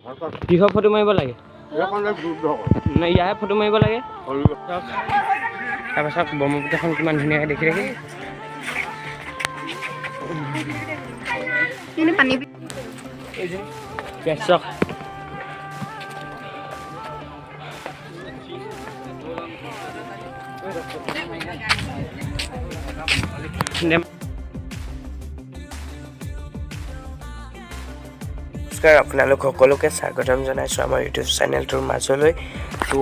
কিহৰ ফটো মাৰিব লাগে নাই ইয়াৰে ফটো মাৰিব লাগে তাৰপাছত ব্ৰহ্মপুত্ৰখন কিমান ধুনীয়াকৈ দেখি দেখি পানী পেচক নমস্কাৰ আপোনালোক সকলোকে স্বাগতম জনাইছোঁ আমাৰ ইউটিউব চেনেলটোৰ মাজলৈ তো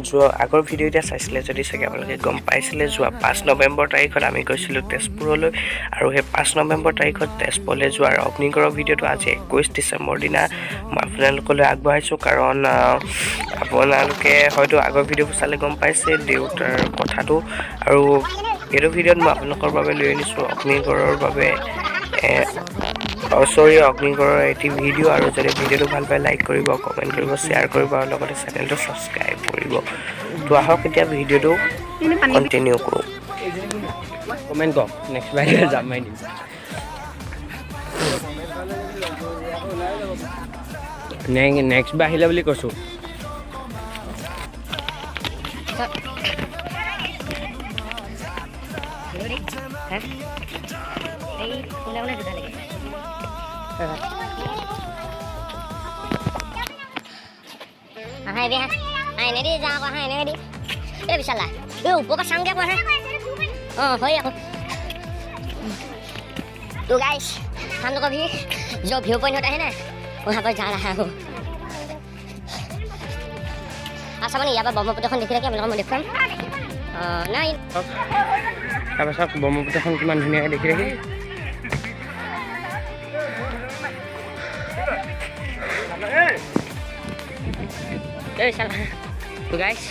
যোৱা আগৰ ভিডিঅ' এতিয়া চাইছিলে যদি চাগে আপোনালোকে গম পাইছিলে যোৱা 5 নৱেম্বৰ তাৰিখত আমি গৈছিলোঁ তেজপুৰলৈ আৰু সেই 5 নৱেম্বৰ তাৰিখত তেজপুৰলৈ যোৱাৰ অগ্নিগড়ৰ ভিডিঅ'টো আজি 21 ডিচেম্বৰ দিনা মই আপোনালোকলৈ আগবঢ়াইছোঁ কাৰণ আপোনালোকে হয়তো আগৰ ভিডিঅ'বোৰ চালে গম পাইছে দেউতাৰ কথাটো আৰু এইটো ভিডিঅ'ত মই আপোনালোকৰ বাবে লৈ আনিছোঁ অগ্নিগড়ৰ বাবে অগ্নিগড়ৰ এটি ভিডিঅ' আৰু যদি ভিডিঅ'টো ভাল পায় লাইক কৰিব কমেণ্ট কৰিব শ্বেয়াৰ কৰিব আৰু লগতে চেনেলটো ছাবস্ক্ৰাইব কৰিব তো আহক এতিয়া ভিডিঅ'টো কণ্টিনিউ কৰোঁ কমেণ্ট কৰক নেক্সট বাৰ যাম মাৰি দিম নেক্সট বাৰ আহিলে বুলি কৈছোঁ hai đi ha hai này đi ra qua hai này đi đây bisa lah buka sanggah qua ha hơi aku तो गाइस हम लोग अभी जो व्यू पॉइंट होता है ना वहाँ पर जा रहा हूँ आशा मानी यहाँ पर ब्रह्मपुत्रখন देखी रखे हम लोग देखुৱাম নাই তাৰপাছত ব্ৰহ্মপুত্ৰখন কিমান ধুনীয়াকৈ দেখি দেখি Hey, salah. Tuh guys.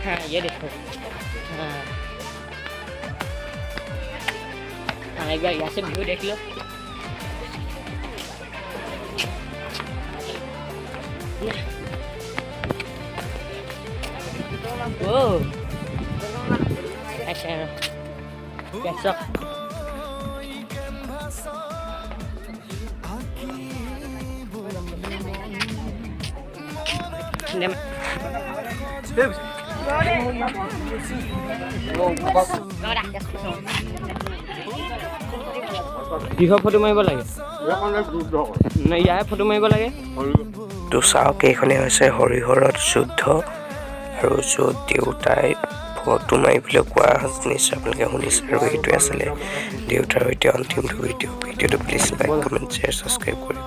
हाँ ये देखो हाँ एक बार यहाँ से व्यू देख लो ओह ऐसा कैसा কিহৰ ফটো মাৰিব লাগে নাই ইয়াৰে ফটো মাৰিব লাগে তো চাওক এইখনেই হৈছে হৰিহৰত যুদ্ধ আৰু য'ত দেউতাই ফটো মাৰিবলৈ কোৱা নিশ্চয় আপোনালোকে শুনিছে আৰু এইটোৱে আছিলে দেউতাৰ সৈতে অন্তিম ভিডিঅ'টো please like comment share subscribe কৰিব